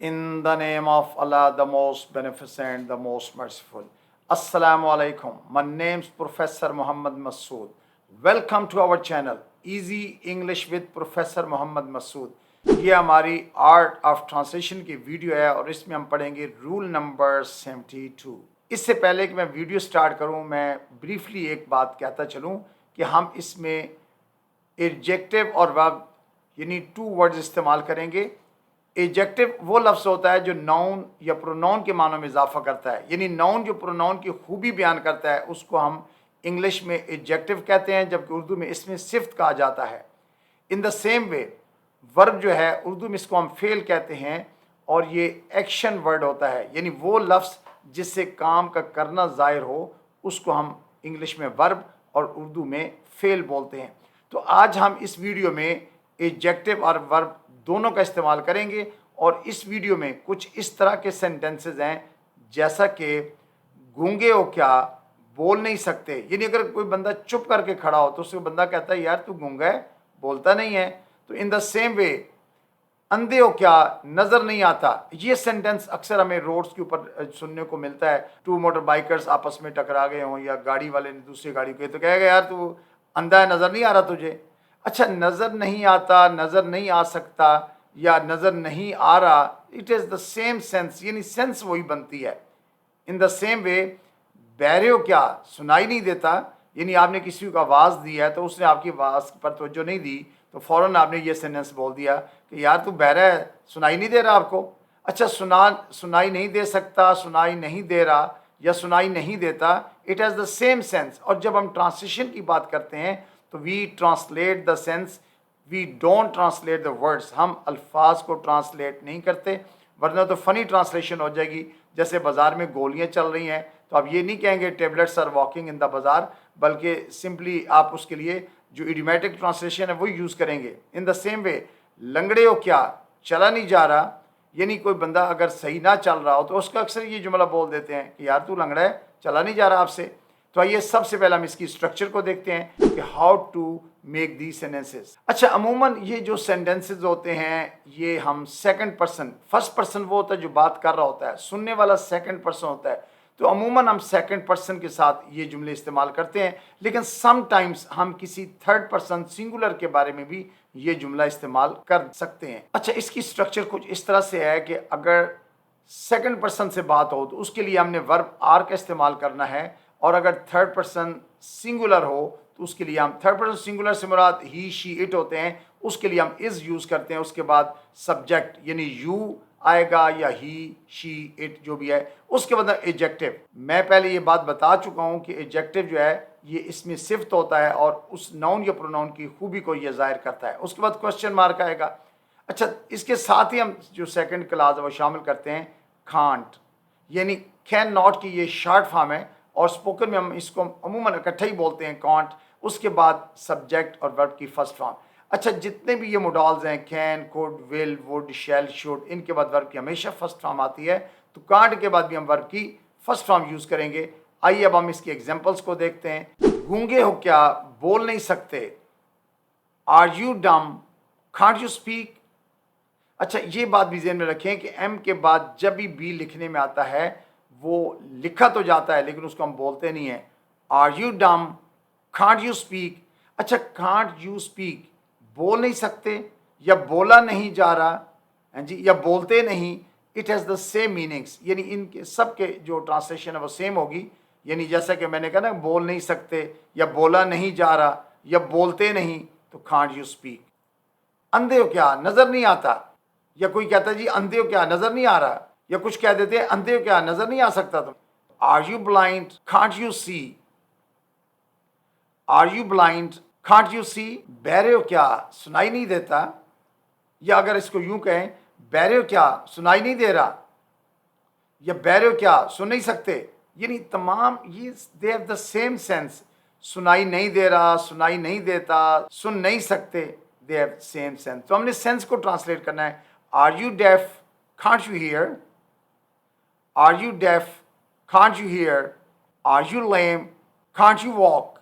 In the name of Allah, the most beneficent, the most merciful. Assalamu alaikum. My name's Professor Muhammad Masood. Welcome to our channel, Easy English with Professor Muhammad Masood. یہ ہماری art of translation کی video ہے اور اس میں ہم پڑھیں گے roll number 72۔ اس سے پہلے کہ میں ویڈیو سٹارٹ کروں، میں بریفلی ایک بات کہتا چلوں کہ ہم اس میں ایڈجیکٹو اور ورب یعنی 2 ورڈز استعمال کریں گے۔ ایڈجیکٹو وہ لفظ ہوتا ہے جو ناؤن یا پروناؤن کے معنوں میں اضافہ کرتا ہے، یعنی ناؤن جو پروناؤن کی خوبی بیان کرتا ہے اس کو ہم انگلش میں ایڈجیکٹو کہتے ہیں، جبکہ اردو میں اس میں صفت کہا جاتا ہے۔ ان دا سیم وے ورب جو ہے اردو میں اس کو ہم فعل کہتے ہیں اور یہ ایکشن ورڈ ہوتا ہے، یعنی وہ لفظ جس سے کام کا کرنا ظاہر ہو اس کو ہم انگلش میں ورب اور اردو میں فعل بولتے ہیں۔ تو آج ہم اس ویڈیو میں ایڈجیکٹو اور ورب دونوں کا استعمال کریں گے، اور اس ویڈیو میں کچھ اس طرح کے سینٹنسز ہیں جیسا کہ گونگے ہو کیا، بول نہیں سکتے، یعنی اگر کوئی بندہ چپ کر کے کھڑا ہو تو اس کو بندہ کہتا ہے یار تو گونگا ہے، بولتا نہیں ہے۔ تو ان دا سیم وے اندھے ہو کیا، نظر نہیں آتا، یہ سینٹنس اکثر ہمیں روڈز کے اوپر سننے کو ملتا ہے۔ 2 موٹر بائکرز آپس میں ٹکرا گئے ہوں یا گاڑی والے نے دوسری گاڑی کو، تو کہے گا یار تو اندھا ہے، نظر نہیں آ رہا تجھے۔ اچھا، نظر نہیں آتا، نظر نہیں آ سکتا یا نظر نہیں آ رہا، it is the same sense, یعنی سینس وہی بنتی ہے۔ ان دا سیم وے بہرے ہو کیا، سنائی نہیں دیتا، یعنی آپ نے کسی کو آواز دی ہے تو اس نے آپ کی آواز پر توجہ نہیں دی تو فوراً آپ نے یہ سینٹنس بول دیا کہ یار تو بہرا ہے، سنائی نہیں دے رہا آپ کو۔ اچھا، سنائی نہیں دے سکتا، سنائی نہیں دے رہا یا سنائی نہیں دیتا، it has the same sense. اور جب ہم ٹرانسلیشن کی بات کرتے ہیں تو we translate the sense, we don't translate the words, ہم الفاظ کو ٹرانسلیٹ نہیں کرتے، ورنہ تو فنی ٹرانسلیشن ہو جائے گی۔ جیسے بازار میں گولیاں چل رہی ہیں تو آپ یہ نہیں کہیں گے ٹیبلٹس آر واکنگ ان دا بازار، بلکہ سمپلی آپ اس کے لیے جو ایڈیمیٹک ٹرانسلیشن ہے وہ یوز کریں گے۔ ان دا سیم وے لنگڑے ہو کیا، چلا نہیں جا رہا، یعنی کوئی بندہ اگر صحیح نہ چل رہا ہو تو اس کا اکثر یہ جملہ بول دیتے ہیں کہ یار تو لنگڑا ہے، چلا نہیں جا رہا آپ سے۔ تو آئیے سب سے پہلے ہم اس کی اسٹرکچر کو دیکھتے ہیں کہ how to make the sentences. اچھا، عموماً یہ جو سینٹنسز ہوتے ہیں یہ ہم سیکنڈ پرسن، فرسٹ پرسن وہ ہوتا ہے جو بات کر رہا ہوتا ہے، سننے والا سیکنڈ پرسن ہوتا ہے، تو عموماً ہم سیکنڈ پرسن کے ساتھ یہ جملے استعمال کرتے ہیں، لیکن سم ٹائمز ہم کسی تھرڈ پرسن سنگولر کے بارے میں بھی یہ جملہ استعمال کر سکتے ہیں۔ اچھا، اس کی اسٹرکچر کچھ اس طرح سے ہے کہ اگر سیکنڈ پرسن سے بات ہو تو اس کے لیے ہم نے ورب آر کا استعمال کرنا ہے، اور اگر تھرڈ پرسن سنگولر ہو تو اس کے لیے ہم تھرڈ پرسن سنگولر سے مراد ہی شی اٹ ہوتے ہیں، اس کے لیے ہم از یوز کرتے ہیں، اس کے بعد سبجیکٹ یعنی یو آئے گا یا ہی شی اٹ جو بھی ہے، اس کے بعد ایڈجیکٹو۔ میں پہلے یہ بات بتا چکا ہوں کہ ایڈجیکٹو جو ہے یہ اس میں صفت ہوتا ہے اور اس ناؤن یا پروناؤن کی خوبی کو یہ ظاہر کرتا ہے۔ اس کے بعد کوسچن مارک آئے گا۔ اچھا، اس کے ساتھ ہی ہم جو سیکنڈ کلاس ہے وہ شامل کرتے ہیں کانٹ، یعنی کین ناٹ کی یہ شارٹ فارم ہے، اور اسپوکن میں ہم اس کو عموماً اکٹھا ہی بولتے ہیں کانٹ۔ اس کے بعد سبجیکٹ اور ورب کی فرسٹ فارم۔ اچھا، جتنے بھی یہ موڈالز ہیں can, could, will, would, shall, should, ان کے بعد ورب کی ہمیشہ فرسٹ فارم آتی ہے، تو کانٹ کے بعد بھی ہم ورب کی فرسٹ فارم یوز کریں گے۔ آئیے اب ہم اس کی ایگزامپلس کو دیکھتے ہیں۔ گونگے ہو کیا، بول نہیں سکتے، are you dumb, can't you speak. اچھا، یہ بات بھی ذہن میں رکھیں کہ ایم کے بعد جب بھی لکھنے میں آتا ہے وہ لکھا تو جاتا ہے لیکن اس کو ہم بولتے نہیں ہیں۔ Are you dumb, can't you speak. اچھا، کانٹ یو اسپیک، بول نہیں سکتے یا بولا نہیں جا رہا جی، یا بولتے نہیں، it has the same meanings, یعنی ان کے سب کے جو ٹرانسلیشن ہے وہ سیم ہوگی، یعنی جیسا کہ میں نے کہا نا بول نہیں سکتے یا بولا نہیں جا رہا یا بولتے نہیں، تو کانٹ یو اسپیک۔ اندھے ہو کیا، نظر نہیں آتا، یا کوئی کہتا ہے جی اندھے ہو کیا، نظر نہیں آ رہا، یا کچھ کہہ دیتے ہیں اندھے ہو کیا، نظر نہیں آ سکتا تم۔ Are you blind, can't you see, are you blind, can't you see. بہرے ہو کیا، سنائی نہیں دیتا، یا اگر اس کو یوں کہیں بہرے ہو کیا، سنائی نہیں دے رہا، یا بہرے ہو کیا، سن نہیں سکتے، یعنی تمام یہ they have the same sense. سنائی نہیں دے رہا، سنائی نہیں دیتا، سن نہیں سکتے، دے ہیو سیم سینس۔ تو ہم نے سینس کو ٹرانسلیٹ کرنا ہے۔ Are you deaf, can't you hear, are you deaf, can't you hear, are you lame, can't you walk,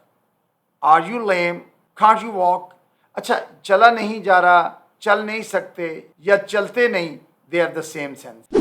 are you lame, can't you walk. اچھا، چلا نہیں جا رہا، چل نہیں سکتے یا چلتے نہیں، they are the same sense.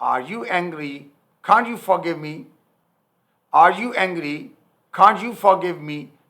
Are you angry? Can't you forgive me? Are you angry? Can't you forgive me?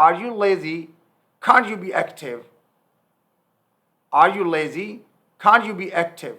Are you lazy? Can't you be active? Are you lazy? Can't you be active?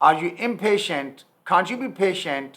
Are you impatient? Can't you be patient?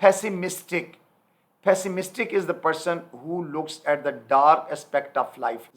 pessimistic. Pessimistic is the person who looks at the dark aspect of life.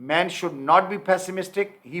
Man should not be pessimistic, he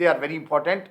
they are very important.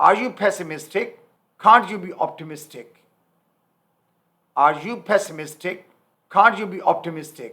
Are you pessimistic? Can't you be optimistic? Are you pessimistic? Can't you be optimistic?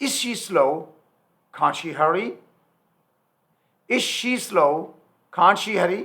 Is she slow? Can't she hurry? Is she slow? Can't she hurry?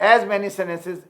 as many sentences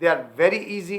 They are very easy.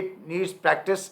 it needs practice.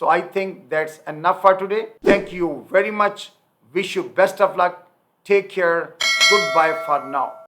So I think that's enough for today. Thank you very much. Wish you best of luck. Take care. Goodbye for now.